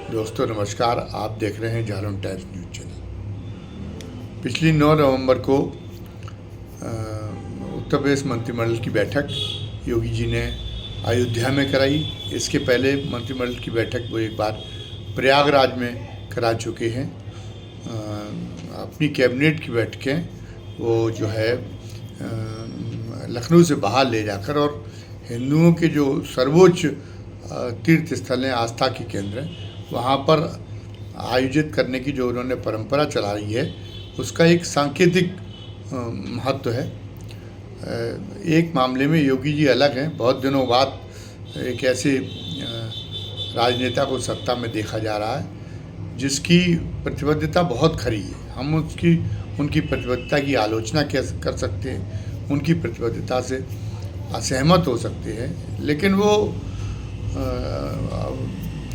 दोस्तों नमस्कार। आप देख रहे हैं झारखंड टाइम्स न्यूज़ चैनल। पिछली 9 नवंबर को उत्तर प्रदेश मंत्रिमंडल की बैठक योगी जी ने अयोध्या में कराई। इसके पहले मंत्रिमंडल की बैठक वो एक बार प्रयागराज में करा चुके हैं। अपनी कैबिनेट की बैठकें वो जो है लखनऊ से बाहर ले जाकर और हिंदुओं के जो सर्वोच्च तीर्थ स्थल हैं, आस्था के केंद्र हैं, वहाँ पर आयोजित करने की जो उन्होंने परंपरा चला रही है उसका एक सांकेतिक महत्व है। एक मामले में योगी जी अलग हैं। बहुत दिनों बाद एक ऐसे राजनेता को सत्ता में देखा जा रहा है जिसकी प्रतिबद्धता बहुत खरी है। हम उनकी प्रतिबद्धता की आलोचना कर सकते हैं, उनकी प्रतिबद्धता से असहमत हो सकते हैं, लेकिन वो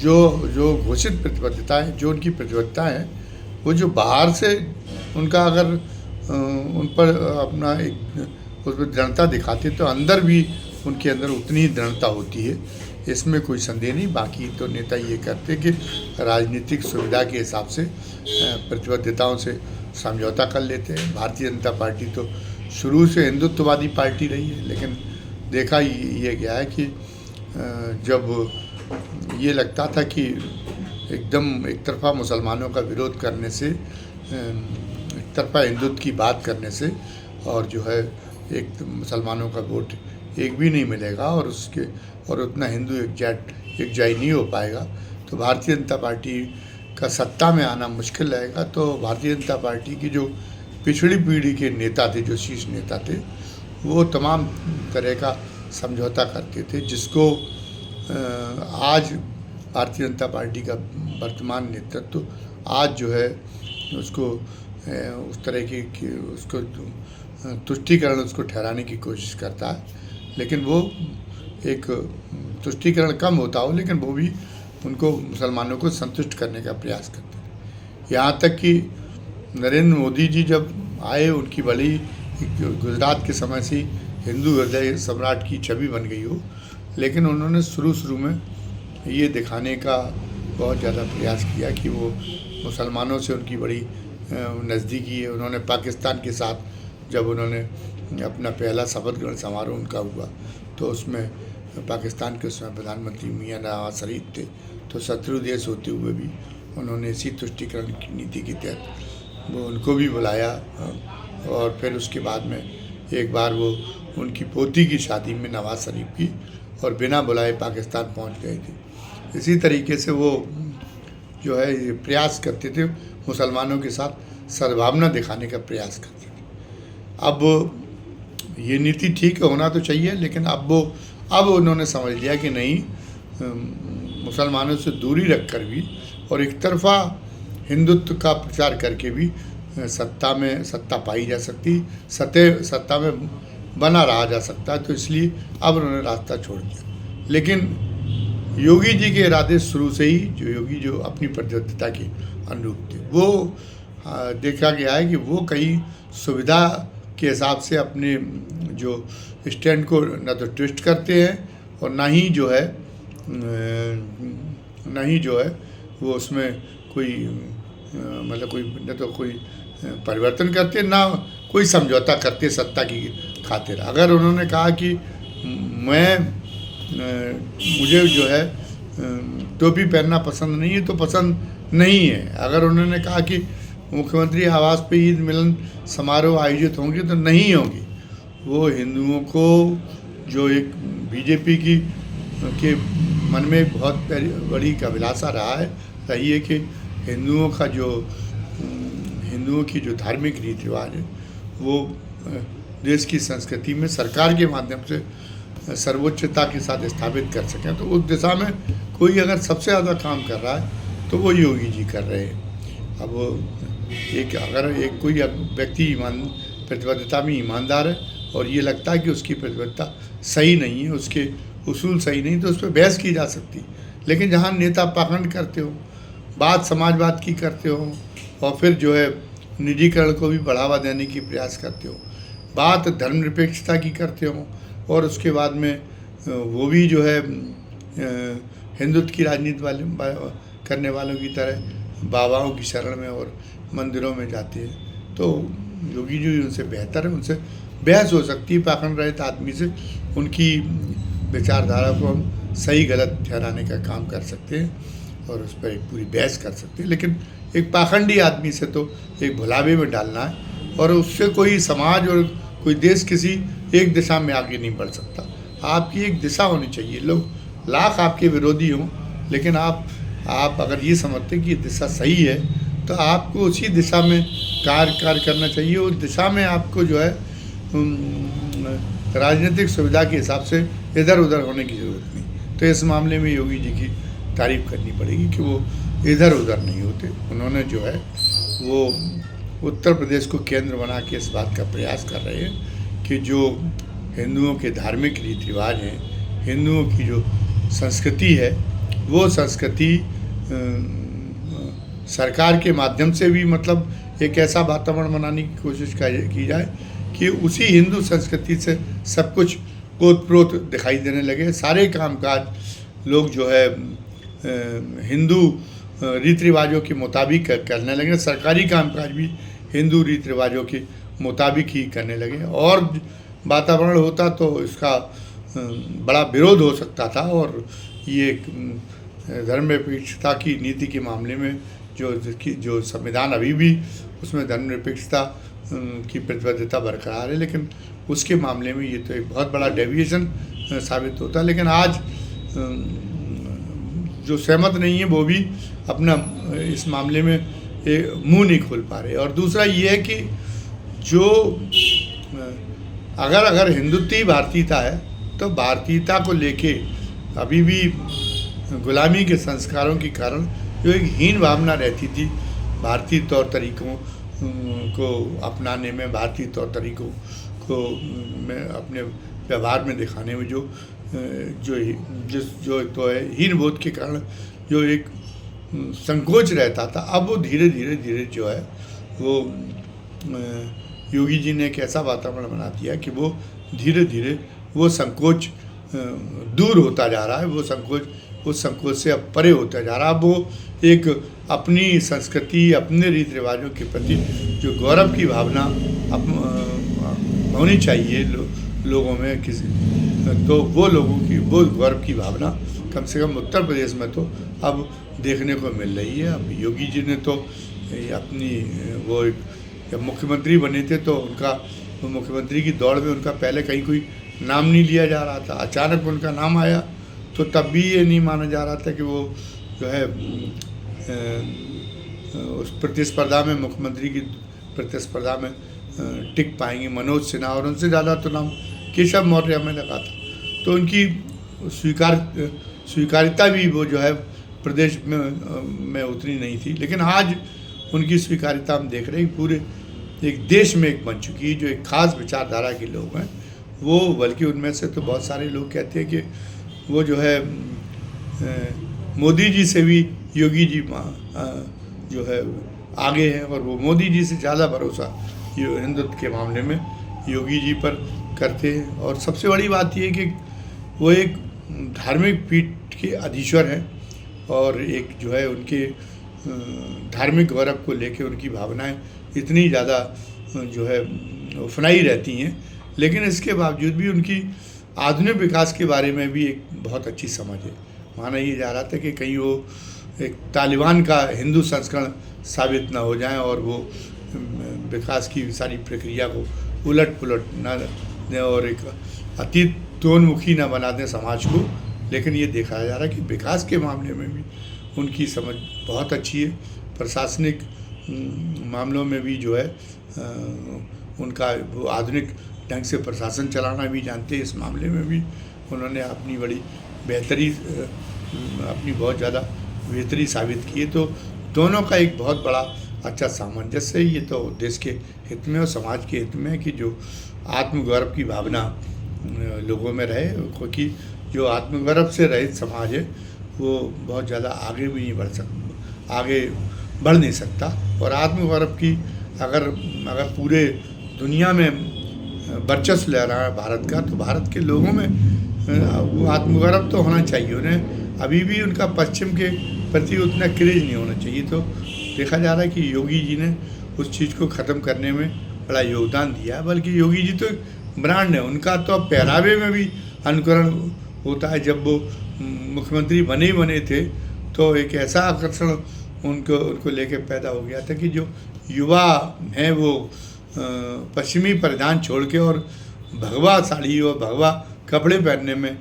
जो घोषित प्रतिबद्धता है, जो उनकी प्रतिबद्धता है, वो जो बाहर से उनका अगर उन पर अपना एक उस पर दृढ़ता दिखाते तो अंदर भी उनके अंदर उतनी ही दृढ़ता होती है, इसमें कोई संदेह नहीं। बाकी तो नेता ये करते कि राजनीतिक सुविधा के हिसाब से प्रतिबद्धताओं से समझौता कर लेते हैं। भारतीय जनता पार्टी तो शुरू से हिंदुत्ववादी पार्टी रही है, लेकिन देखा ये गया है कि जब ये लगता था कि एकदम एक तरफा मुसलमानों का विरोध करने से, एक तरफा हिंदुत्व की बात करने से और जो है एक मुसलमानों का वोट एक भी नहीं मिलेगा और उतना हिंदू एकजुट नहीं हो पाएगा, तो भारतीय जनता पार्टी का सत्ता में आना मुश्किल रहेगा। तो भारतीय जनता पार्टी की जो पिछड़ी पीढ़ी के नेता थे, जो शीर्ष नेता थे, वो तमाम तरह का समझौता करते थे, जिसको आज भारतीय जनता पार्टी का वर्तमान नेतृत्व आज जो है उसको उस तरह की उसको तुष्टीकरण उसको ठहराने की कोशिश करता है, लेकिन वो एक तुष्टीकरण कम होता हो, लेकिन वो भी उनको मुसलमानों को संतुष्ट करने का प्रयास करते हैं। यहाँ तक कि नरेंद्र मोदी जी जब आए, उनकी भले ही गुजरात के समय से हिंदू हृदय सम्राट की छवि बन गई हो, लेकिन उन्होंने शुरू में ये दिखाने का बहुत ज़्यादा प्रयास किया कि वो मुसलमानों से उनकी बड़ी नज़दीकी है। उन्होंने पाकिस्तान के साथ जब उन्होंने अपना पहला शपथ ग्रहण समारोह उनका हुआ, तो उसमें पाकिस्तान के उसमें प्रधानमंत्री मियां नवाज शरीफ थे, तो शत्रु देश होते हुए भी उन्होंने इसी तुष्टीकरण की नीति के तहत वो उनको भी बुलाया। और फिर उसके बाद में एक बार वो उनकी पोती की शादी में नवाज शरीफ की और बिना बुलाए पाकिस्तान पहुंच गए थे। इसी तरीके से वो जो है ये प्रयास करते थे, मुसलमानों के साथ सद्भावना दिखाने का प्रयास करते थे। अब ये नीति ठीक होना तो चाहिए, लेकिन अब उन्होंने समझ लिया कि नहीं, मुसलमानों से दूरी रखकर भी और एक तरफा हिंदुत्व का प्रचार करके भी सत्ता पाई जा सकती, सत्ता में बना रहा जा सकता है। तो इसलिए अब उन्होंने रास्ता छोड़ दिया। लेकिन योगी जी के इरादे शुरू से ही जो अपनी प्रतिबद्धता के अनुरूप थे, वो देखा गया है कि वो कई सुविधा के हिसाब से अपने जो स्टैंड को न तो ट्विस्ट करते हैं और ना ही जो है वो उसमें कोई मतलब कोई न तो कोई परिवर्तन करते, ना कोई समझौता करते सत्ता की खातिर। अगर उन्होंने कहा कि मुझे जो है टोपी पहनना पसंद नहीं है, तो पसंद नहीं है। अगर उन्होंने कहा कि मुख्यमंत्री आवास पे ईद मिलन समारोह आयोजित होंगे, तो नहीं होंगे। वो हिंदुओं को जो एक बीजेपी के मन में बहुत बड़ी अभिलाषा रही है कि हिंदुओं की जो धार्मिक रीति रिवाज है वो देश की संस्कृति में सरकार के माध्यम से सर्वोच्चता के साथ स्थापित कर सकें। तो उस दिशा में कोई अगर सबसे ज़्यादा काम कर रहा है तो वो योगी जी कर रहे हैं। अब अगर कोई व्यक्ति प्रतिबद्धता में ईमानदार है और ये लगता है कि उसकी प्रतिबद्धता सही नहीं है, उसके उसूल सही नहीं, तो उस पर बहस की जा सकती। लेकिन जहाँ नेता पाखंड करते हो, बात समाजवाद की करते हो और फिर जो है निजीकरण को भी बढ़ावा देने की प्रयास करते हो, बात धर्मनिरपेक्षता की करते हो और उसके बाद में वो भी जो है हिंदुत्व की राजनीति करने वालों की तरह बाबाओं की शरण में और मंदिरों में जाते हैं। तो योगी जी उनसे बेहतर है, उनसे बहस हो सकती है पाखंड रहित आदमी से, उनकी विचारधारा को हम सही गलत ठहराने का काम कर सकते हैं और उस पर एक पूरी बहस कर सकते हैं, लेकिन एक पाखंडी आदमी से तो एक भुलावे में डालना है और उससे कोई समाज और कोई देश किसी एक दिशा में आगे नहीं बढ़ सकता। आपकी एक दिशा होनी चाहिए, लोग लाख आपके विरोधी हों, लेकिन आप अगर ये समझते कि ये दिशा सही है तो आपको उसी दिशा में कार्य करना चाहिए। उस दिशा में आपको जो है राजनीतिक सुविधा के हिसाब से इधर उधर होने की ज़रूरत नहीं। तो इस मामले में योगी जी की तारीफ़ करनी पड़ेगी कि वो इधर उधर नहीं होते। उन्होंने जो है वो उत्तर प्रदेश को केंद्र बना के इस बात का प्रयास कर रहे हैं कि जो हिंदुओं के धार्मिक रीति रिवाज हैं, हिंदुओं की जो संस्कृति है, वो संस्कृति सरकार के माध्यम से भी मतलब एक ऐसा वातावरण बनाने की कोशिश की जाए कि उसी हिंदू संस्कृति से सब कुछ ओतप्रोत दिखाई देने लगे। सारे कामकाज लोग जो है हिंदू रीति रिवाजों के मुताबिक करने लगे, सरकारी कामकाज भी हिंदू रीति रिवाजों के मुताबिक ही करने लगे। और वातावरण होता तो इसका बड़ा विरोध हो सकता था और ये धर्मनिरपेक्षता की नीति के मामले में जो संविधान अभी भी उसमें धर्मनिरपेक्षता की प्रतिबद्धता बरकरार है, लेकिन उसके मामले में ये तो एक बहुत बड़ा डेविएशन साबित होता है। लेकिन आज जो सहमत नहीं है वो भी अपना इस मामले में मुंह नहीं खोल पा रहे। और दूसरा ये है कि जो अगर हिंदुत्व ही भारतीयता है तो भारतीयता को लेके अभी भी गुलामी के संस्कारों के कारण जो एक हीन भावना रहती थी भारतीय तौर तरीकों को अपनाने में, भारतीय तौर तरीकों को में अपने व्यवहार में दिखाने में जो तो है हीन बोध के कारण जो एक संकोच रहता था, अब वो धीरे धीरे जो है वो योगी जी ने एक ऐसा वातावरण बना दिया कि वो धीरे धीरे वो संकोच दूर होता जा रहा है। वो संकोच उस संकोच से अब परे होता जा रहा है। अब वो एक अपनी संस्कृति, अपने रीति रिवाजों के प्रति जो गौरव की भावना होनी चाहिए लोगों में तो वो लोगों की वो गौरव की भावना कम से कम उत्तर प्रदेश में तो अब देखने को मिल रही है। अब योगी जी ने तो अपनी वो एक जब मुख्यमंत्री बने थे तो उनका मुख्यमंत्री की दौड़ में उनका पहले कहीं कोई नाम नहीं लिया जा रहा था, अचानक उनका नाम आया तो तब भी ये नहीं माना जा रहा था कि वो जो है उस प्रतिस्पर्धा में, मुख्यमंत्री की प्रतिस्पर्धा में टिक पाएंगे मनोज सिन्हा, और उनसे ज़्यादा तो नाम केशव मौर्य में लगा था। तो उनकी स्वीकार्यता भी वो जो है प्रदेश में उतनी नहीं थी, लेकिन आज उनकी स्वीकार्यता हम देख रहे हैं पूरे एक देश में एक बन चुकी है। जो एक खास विचारधारा के लोग हैं वो, बल्कि उनमें से तो बहुत सारे लोग कहते हैं कि वो जो है मोदी जी से भी योगी जी जो है आगे हैं और वो मोदी जी से ज़्यादा भरोसा हिंदुत्व के मामले में योगी जी पर करते हैं। और सबसे बड़ी बात ये कि वो एक धार्मिक पीठ के अधीश्वर हैं और एक जो है उनके धार्मिक गौरव को लेकर उनकी भावनाएं इतनी ज़्यादा जो है उफनाई रहती हैं, लेकिन इसके बावजूद भी उनकी आधुनिक विकास के बारे में भी एक बहुत अच्छी समझ है। माना ये जा रहा था कि कहीं वो एक तालिबान का हिंदू संस्करण साबित ना हो जाए और वो विकास की सारी प्रक्रिया को उलट पुलट ना दें और एक अतीतोन्मुखी ना बना दें समाज को। लेकिन ये देखा जा रहा है कि विकास के मामले में भी उनकी समझ बहुत अच्छी है। प्रशासनिक मामलों में भी जो है उनका वो आधुनिक ढंग से प्रशासन चलाना भी जानते हैं। इस मामले में भी उन्होंने अपनी बड़ी बेहतरी, अपनी बहुत ज़्यादा बेहतरी साबित की है। तो दोनों का एक बहुत बड़ा अच्छा सामंजस्य है। ये तो देश के हित में और समाज के हित में है कि जो आत्मगौरव की भावना लोगों में रहे, क्योंकि जो आत्मगौरव से रहित समाज है वो बहुत ज़्यादा आगे भी नहीं आगे बढ़ नहीं सकता। और आत्मगौरव की अगर पूरे दुनिया में वर्चस्व ले रहा है भारत का, तो भारत के लोगों में वो आत्मगौरव तो होना चाहिए। उन्हें अभी भी उनका पश्चिम के प्रति उतना क्रेज नहीं होना चाहिए। तो देखा जा रहा है कि योगी जी ने उस चीज़ को ख़त्म करने में बड़ा योगदान दिया है। बल्कि योगी जी तो ब्रांड है, उनका तो अब पहरावे में भी अनुकरण होता है। जब वो मुख्यमंत्री बने थे तो एक ऐसा आकर्षण उनको लेके पैदा हो गया था कि जो युवा हैं वो पश्चिमी परिधान छोड़ के और भगवा साड़ी और भगवा कपड़े पहनने में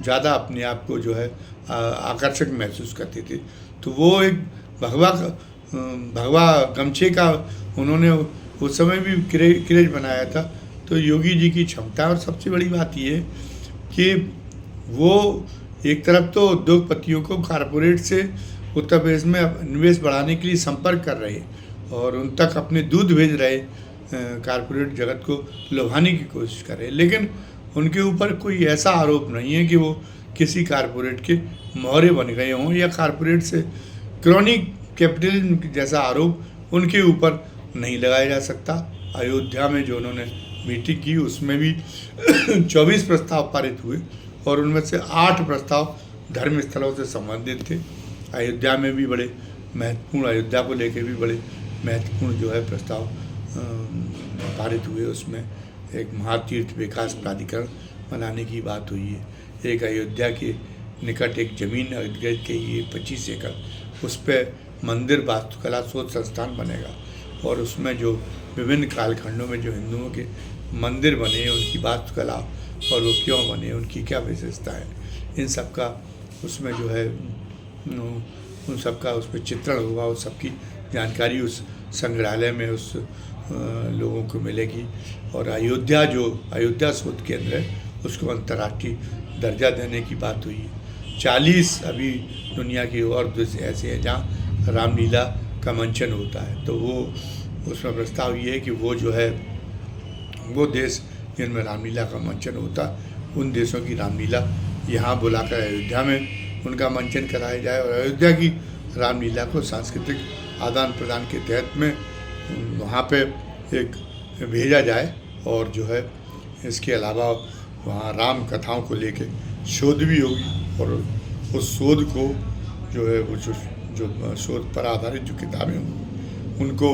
ज़्यादा अपने आप को जो है आकर्षक महसूस करते थे। तो वो एक भगवा गमछे का उन्होंने उस समय भी क्रेज बनाया था। तो योगी जी की क्षमता, और सबसे बड़ी बात ये कि वो एक तरफ तो उद्योगपतियों को कारपोरेट से उत्तर प्रदेश में निवेश बढ़ाने के लिए संपर्क कर रहे और उन तक अपने दूध भेज रहे, कारपोरेट जगत को लुभाने की कोशिश कर रहे। लेकिन उनके ऊपर कोई ऐसा आरोप नहीं है कि वो किसी कारपोरेट के मोहरे बन गए हों, या कारपोरेट से क्रॉनिक कैपिटलिज्म जैसा आरोप उनके ऊपर नहीं लगाया जा सकता। अयोध्या में जो उन्होंने मीटिंग की उसमें भी 24 प्रस्ताव पारित हुए और उनमें से 8 प्रस्ताव धर्म स्थलों से संबंधित थे। अयोध्या में भी बड़े महत्वपूर्ण, अयोध्या को लेकर भी बड़े महत्वपूर्ण जो है प्रस्ताव पारित हुए। उसमें एक महातीर्थ विकास प्राधिकरण बनाने की बात हुई है। एक अयोध्या के निकट एक ज़मीन अधिग्रहित की ये 25 एकड़, उस पर मंदिर वास्तुकला शोध संस्थान बनेगा और उसमें जो विभिन्न कालखंडों में जो हिंदुओं के मंदिर बने, उनकी वास्तुकला और वो क्यों बने, उनकी क्या विशेषता है, इन सब का उसमें जो है उन सब का उस पर चित्रण होगा। उस सब की जानकारी उस संग्रहालय में उस लोगों को मिलेगी। और अयोध्या शोध केंद्र है, उसको अंतर्राष्ट्रीय दर्जा देने की बात हुई है। 40 अभी दुनिया के और देश ऐसे हैं जहाँ रामलीला का मंचन होता है। तो वो उसमें प्रस्ताव ये है कि वो जो है वो देश जिनमें रामलीला का मंचन होता, उन देशों की रामलीला यहाँ बुलाकर अयोध्या में उनका मंचन कराया जाए और अयोध्या की रामलीला को सांस्कृतिक आदान प्रदान के तहत में वहाँ पे एक भेजा जाए। और जो है इसके अलावा वहाँ राम कथाओं को लेके शोध भी होगी और उस शोध को जो है वो जो शोध पर आधारित जो किताबें होंगी उनको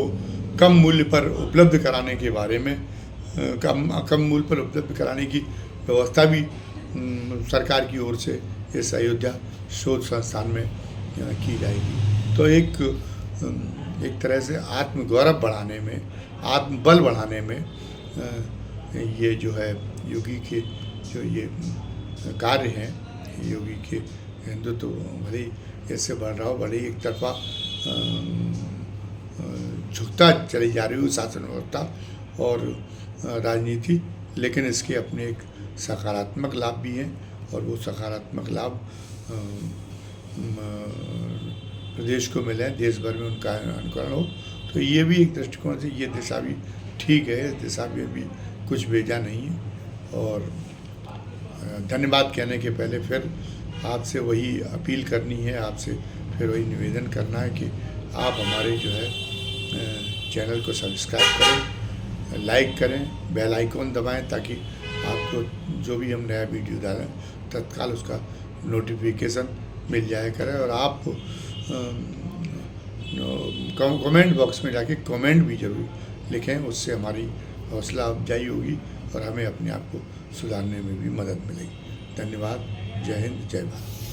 कम मूल्य पर उपलब्ध कराने के बारे में कम मूल्य पर उपलब्ध कराने की व्यवस्था भी सरकार की ओर से इस अयोध्या शोध संस्थान में की जाएगी। तो एक तरह से आत्मगौरव बढ़ाने में, आत्मबल बढ़ाने में ये जो है योगी के जो ये कार्य हैं, योगी के हिंदुत्व भले ही इससे बढ़ रहा हो, भले ही एक तरफा झुकता चली जा रही हो शासन व्यवस्था और राजनीति, लेकिन इसके अपने एक सकारात्मक लाभ भी हैं और वो सकारात्मक लाभ प्रदेश को मिले, देश भर में उनका अनुकरण हो। तो ये भी एक दृष्टिकोण से ये दिशा भी ठीक है, इस दिशा में भी कुछ बेजा नहीं है। और धन्यवाद कहने के पहले फिर आपसे वही अपील करनी है, आपसे फिर वही निवेदन करना है कि आप हमारे जो है चैनल को सब्सक्राइब करें, लाइक करें, बेल आइकॉन दबाएं ताकि आपको जो भी हम नया वीडियो डालें तत्काल उसका नोटिफिकेशन मिल जाया करे। और आप कमेंट बॉक्स में जाके कमेंट भी जरूर लिखें, उससे हमारी हौसला अफजाई होगी और हमें अपने आप को सुधारने में भी मदद मिलेगी। धन्यवाद। जय हिंद, जय भारत।